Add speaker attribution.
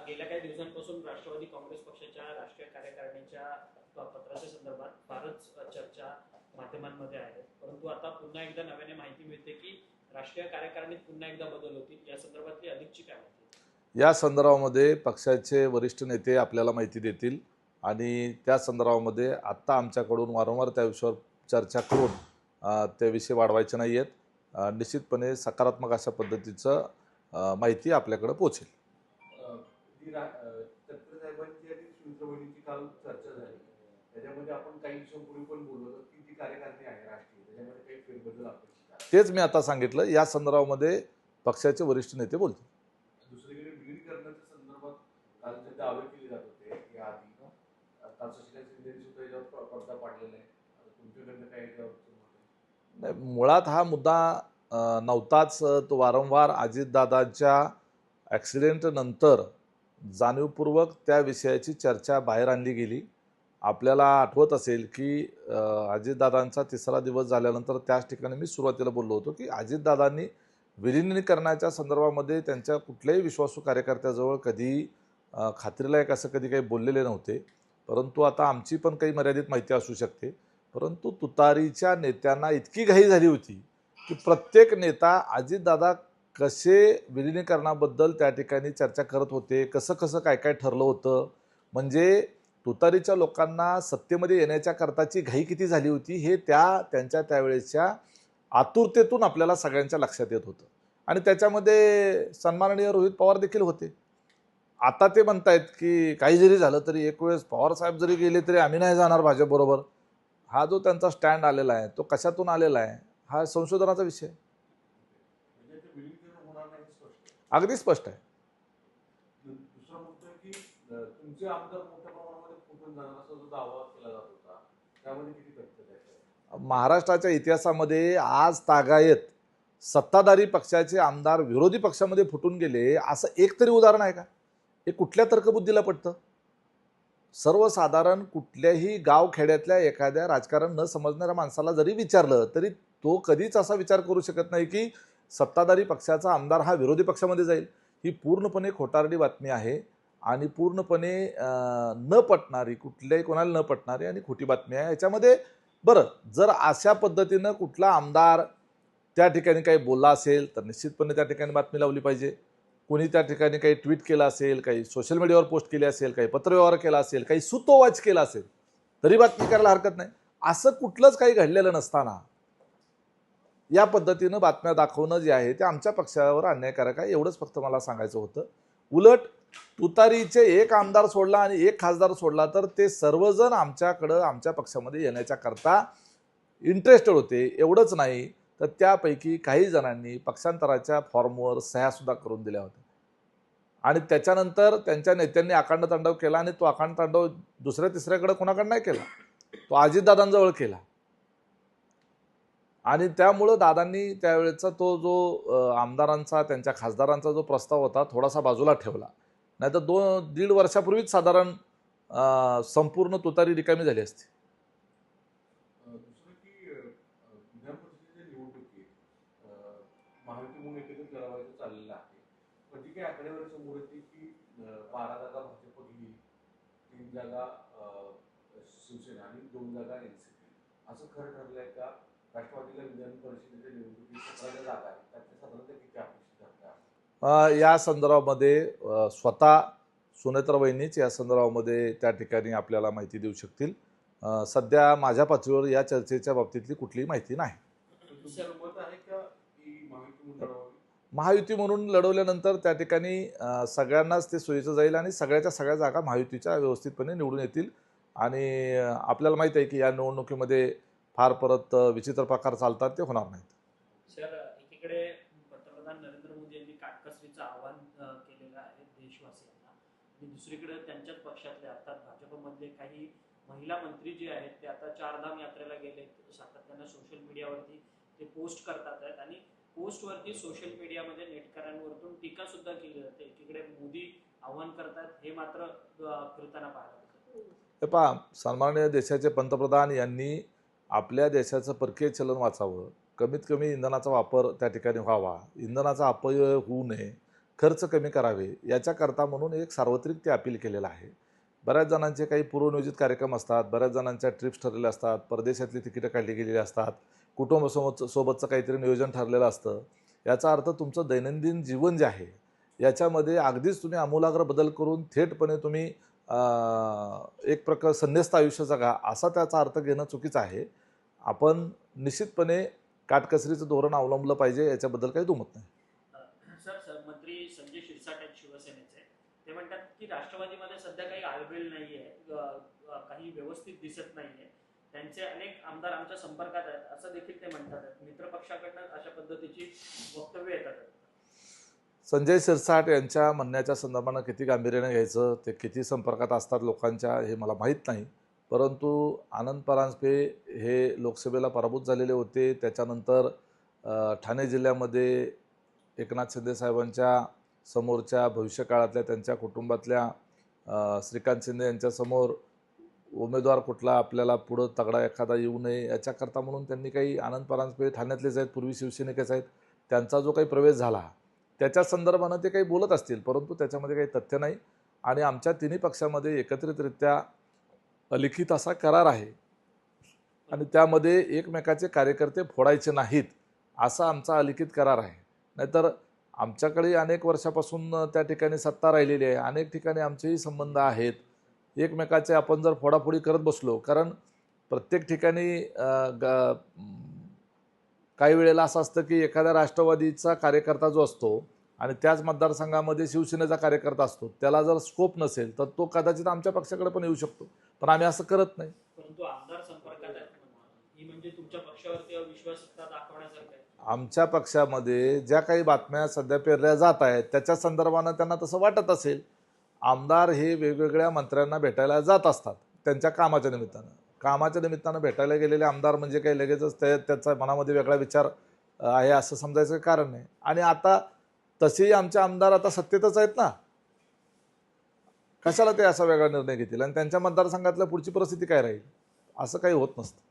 Speaker 1: गेल्या काही दिवसांपासून राष्ट्रवादी काँग्रेस पक्षाच्या राष्ट्रीय कार्यकारिणीच्या पत्राच्या संदर्भात फारच चर्चा माध्यमांमध्ये आहे, परंतु आता पुन्हा एकदा नव्याने माहिती मिळते की राष्ट्रीय कार्यकारिणीत पुन्हा एकदा बदल होतील। या संदर्भातली अधिकची काय माहिती?
Speaker 2: या संदर्भामध्ये पक्षाचे वरिष्ठ नेते आपल्याला माहिती देतील आणि त्या संदर्भामध्ये आत्ता आमच्याकडून वारंवार त्या विषयावर चर्चा करून ते विषय वाढवायचे नाही आहेत। निश्चितपणे सकारात्मक अशा पद्धतीचं माहिती आपल्याकडे पोहोचेल।
Speaker 3: काल चर्चा झाली त्याच्यामध्ये आपण काही दिवसांपूर्वी पण बोललो की ती कार्यकारिणी आहे राष्ट्रीय, त्याच्यामध्ये काही फेरबदल अपेक्षित आहे।
Speaker 2: तेच मी आता सांगितलं, या संदर्भामध्ये पक्षाचे वरिष्ठ नेते बोलतील।
Speaker 3: दुसरीकडे विलीनीकरणाच्या संदर्भात काल जे दावे केले जात होते या आधी आता शशिकांत शिंदेनी सुद्धा याच्यावर पडदा पाडलेला आहे, तुमच्याकडनं काय याच्यावर?
Speaker 2: मुळात हा मुद्दा नव्हताच। तो वारंवार अजितदादांच्या ॲक्सिडेंट नंतर जाणीवपूर्वक त्या विषयाची चर्चा बाहेर आणली गेली। आपल्याला आठवत असेल की अजितदादांचा तिसरा दिवस झाल्यानंतर त्याच ठिकाणी मी सुरुवातीला बोललो होतो की अजितदादांनी विलीनीकरणाच्या संदर्भामध्ये त्यांच्या कुठल्याही विश्वासू कार्यकर्त्याजवळ कधी खात्रीलायक असं कधी काही बोललेले नव्हते। परंतु आता आमची पण काही मर्यादित माहिती असू शकते, परंतु तुतारीच्या नेत्यांना इतकी घाई झाली होती की प्रत्येक नेता अजितदादा कसे विलीनीकरणाबद्दल त्या ठिकाणी चर्चा करत होते, कसं कसं काय काय ठरलं होतं, म्हणजे तुतारीच्या लोकांना सत्तेमध्ये येण्याच्या करताची घाई किती झाली होती हे त्यांच्या त्यावेळेच्या आतुरतेतून आपल्याला सगळ्यांच्या लक्षात येत होतं। आणि त्याच्यामध्ये सन्माननीय रोहित पवार देखील होते। आता ते म्हणतायत की काही जरी झालं तरी एक वेळेस पवार साहेब जरी गेले तरी आम्ही नाही जाणार भाजपबरोबर। हा जो त्यांचा स्टँड आलेला आहे तो कशातून आलेला आहे हा संशोधनाचा विषय अगदी स्पष्ट आहे।
Speaker 3: दुसरा मुद्दा की तुमचे आमदार मोठ्या प्रमाणामध्ये फुटून जाणार असा जो दावा केला जात होता त्यामध्ये किती तथ्य आहे?
Speaker 2: महाराष्ट्राच्या इतिहासामध्ये आज तागायत सत्ताधारी पक्षाचे आमदार विरोधी पक्षामध्ये फुटून गेले असं एक तरी उदाहरण आहे का? हे कुठल्या तर्कबुद्धीला पटतं? सर्वसाधारण कुठल्याही गावखेड्यातल्या एखाद्या राजकारण न समजणाऱ्या माणसाला जरी विचारलं तरी तो कधीच असा विचार करू शकत नाही की सत्ताधारी पक्षाचा आमदार हा विरोधी पक्षामध्ये जाईल। ही पूर्णपणे खोटारडी बातमी आहे आणि पूर्णपणे न पटणारी, कुठल्याही कोणाला न पटणारी आणि खोटी बातमी आहे। याच्यामध्ये बरं, जर अशा पद्धतीनं कुठला आमदार त्या ठिकाणी काही बोलला असेल तर निश्चितपणे त्या ठिकाणी बातमी लावली पाहिजे। कोणी त्या ठिकाणी काही ट्विट केलं असेल, काही सोशल मीडियावर पोस्ट केली असेल, काही पत्रव्यवहार केला असेल, काही सुतोवाच केला असेल तरी बातमी करायला हरकत नाही। असं कुठलंच काही घडलेलं नसताना या पद्धतीनं बातम्या दाखवणं जे आहे ते आमच्या पक्षावर अन्यायकारक आहे, एवढंच फक्त मला सांगायचं होतं। उलट तुतारीचे एक आमदार सोडला आणि एक खासदार सोडला तर ते सर्वजण आमच्याकडं आमच्या पक्षामध्ये येण्याच्या करता इंटरेस्टेड होते। एवढंच नाही तर त्यापैकी काही जणांनी पक्षांतराच्या फॉर्मवर सह्यासुद्धा करून दिल्या होत्या आणि त्याच्यानंतर त्यांच्या नेत्यांनी अखंड तांडव केला आणि तो अखंड तांडव दुसऱ्या तिसऱ्याकडे कोणाकडे नाही केला, तो अजितदादांजवळ केला। आणि त्यामुळं दादांनी त्यावेळेचा तो जो आमदारांचा त्यांच्या खासदारांचा जो प्रस्ताव होता थोडासा बाजूला ठेवला, नाही तर 2-1.5 वर्षापूर्वीच साधारण संपूर्ण तुतारी रिकामी झाली असती।
Speaker 3: दुसरं की विधान परिषदेच्या निवडणुकीत महायुती म्हणून एकत्रित लढवायचं चाललेलं आहे, पण जी काही आकडेवारी समोर येते की 12 जागा भाजप घेईल, 3 जागा शिवसेना आणि 2 जागा एनसीपी, असं खरं ठरलंय का? राष्ट्रवादीला विधान परिषदेच्या निवडणुकीत 17 जागा आहेत, त्यातल्या साधारणतः किती अपेक्षित आहेत?
Speaker 2: या संदर्भामध्ये स्वतः सुनेत्राबाईंनीच या संदर्भामध्ये त्या ठिकाणी आपल्याला माहिती देऊ शकतील। सध्या माझ्या पातळीवर या चर्चेच्या बाबतीतली कुठलीही माहिती नाही। महायुती म्हणून लढवल्यानंतर त्या ठिकाणी सगळ्यांनाच ते सोयीचं जाईल आणि सगळ्याच्या सगळ्या जागा महायुतीच्या व्यवस्थितपणे निवडून येतील। आणि आपल्याला माहिती आहे की या निवडणुकीमध्ये फार परत विचित्र प्रकार चालतात, ते होणार नाहीत।
Speaker 1: सर, एकीकडे पंतप्रधान नरेंद्र मोदी यांनी काटकसरीचं आवाहन केलेलं आहे देशवासियांना आणि दुसरीकडे त्यांच्याच पक्षातले अर्थात भाजपमधले काही महिला मंत्री जे आहेत ते आता चारधाम यात्रेला गेले, सातत्यानं सोशल मीडियावरती ते पोस्ट करतात आहेत आणि पोस्टवरती सोशल मीडियामध्ये नेटकऱ्यांवरतून टीका सुद्धा केली जाते। एकीकडे मोदी आवाहन करतात, हे मात्र फिरताना पाहायला मिळतं।
Speaker 2: पहा, सन्माननीय देशाचे पंतप्रधान यांनी आपल्या देशाचं परकीय चलन वाचावं, कमीत कमी इंधनाचा वापर त्या ठिकाणी व्हावा, इंधनाचा अपव्यय होऊ नये, खर्च कमी करावे याच्याकरता म्हणून एक सार्वत्रिक ते अपील केलेलं आहे. बऱ्याच जणांचे काही पूर्वनियोजित कार्यक्रम असतात, बऱ्याच जणांच्या ट्रिप्स ठरलेल्या असतात, परदेशातली तिकीटं काढली गेलेली असतात, कुटुंबासोबतचं काहीतरी नियोजन ठरलेलं असतं. याचा अर्थ तुमचं दैनंदिन जीवन जे आहे याच्यामध्ये अगदीच तुम्ही आमूलाग्र बदल करून थेटपणे तुम्ही एक प्रकार संन्यस्त आयुष्य जगा असा त्याचा अर्थ घेणं चुकीचं आहे. आपण निश्चितपणे काटकसरीचं धोरण अवलंबलं पाहिजे, याच्याबद्दल काही दुमत नाही.
Speaker 1: सर मंत्री संजय शिरसाट आहेत शिवसेनेचे, ते म्हणतात की राष्ट्रवादीमध्ये सध्या काही आळबेल नाहीये, काही व्यवस्थित दिसत नाहीये, त्यांचे अनेक आमदार आमच्या संपर्कात आहेत असं देखील ते म्हणतात. मित्रपक्षाकडनं अशा पद्धतीची वक्तव्य येतात.
Speaker 2: संजय शिरसाट यांच्या म्हणण्याच्या संदर्भानं किती गांभीर्याने घ्यायचं, ते किती संपर्कात असतात लोकांच्या हे मला माहीत नाही. परंतु आनंद परांजपे हे लोकसभेला पराभूत झालेले होते. त्याच्यानंतर ठाणे जिल्ह्यामध्ये एकनाथ शिंदे साहेबांच्या समोरच्या भविष्यकाळातल्या त्यांच्या कुटुंबातल्या श्रीकांत शिंदे यांच्यासमोर उमेदवार कुठला आपल्याला पुढं तगडा एखादा येऊ नये याच्याकरता म्हणून त्यांनी काही आनंद परांजपे ठाण्यातलेच आहेत, पूर्वी शिवसेनेकेच आहेत, त्यांचा जो काही प्रवेश झाला त्याच्या संदर्भानं ते काही बोलत असतील, परंतु त्याच्यामध्ये काही तथ्य नाही. आणि आमच्या तिन्ही पक्षामध्ये एकत्रितरित्या अलिखित असा करार आहे आणि त्यामध्ये एकमेकाचे कार्यकर्ते फोडायचे नाहीत असा आमचा अलिखित करार आहे. नाहीतर आमच्याकडे अनेक वर्षापासून त्या ठिकाणी सत्ता राहिलेली आहे, अनेक ठिकाणी आमचेही संबंध आहेत. एकमेकाचे आपण जर फोडाफोडी करत बसलो, कारण प्रत्येक ठिकाणी काही वेळेला असं असतं की एखाद्या राष्ट्रवादीचा कार्यकर्ता जो असतो आणि त्याच मतदारसंघामध्ये शिवसेनेचा कार्यकर्ता असतो, त्याला जर स्कोप नसेल तर तो कदाचित आमच्या पक्षाकडे पण येऊ शकतो, पण आम्ही असं करत नाही.
Speaker 1: परंतु आमदार संपर्कात आहेत ही म्हणजे तुमच्या पक्षावरती अविश्वासता दाखवण्यासारखं आहे.
Speaker 2: आमच्या पक्षामध्ये ज्या काही बातम्या सध्या पेरल्या जात आहेत त्याच्या संदर्भानं त्यांना तसं वाटत असेल. आमदार हे वेगवेगळ्या मंत्र्यांना भेटायला जात असतात त्यांच्या कामाच्या निमित्तानं भेटायला गेलेले आमदार म्हणजे काही लगेचच त्याचा मनामध्ये वेगळा विचार आहे असं समजायचं कारण नाही. आणि आता तसेही आमचे आमदार आता सत्तेतच आहेत ना, कशाला ते असा वेगळा निर्णय घेतील आणि त्यांच्या मतदारसंघातल्या पुढची परिस्थिती काय राहील, असं काही होत नसतं.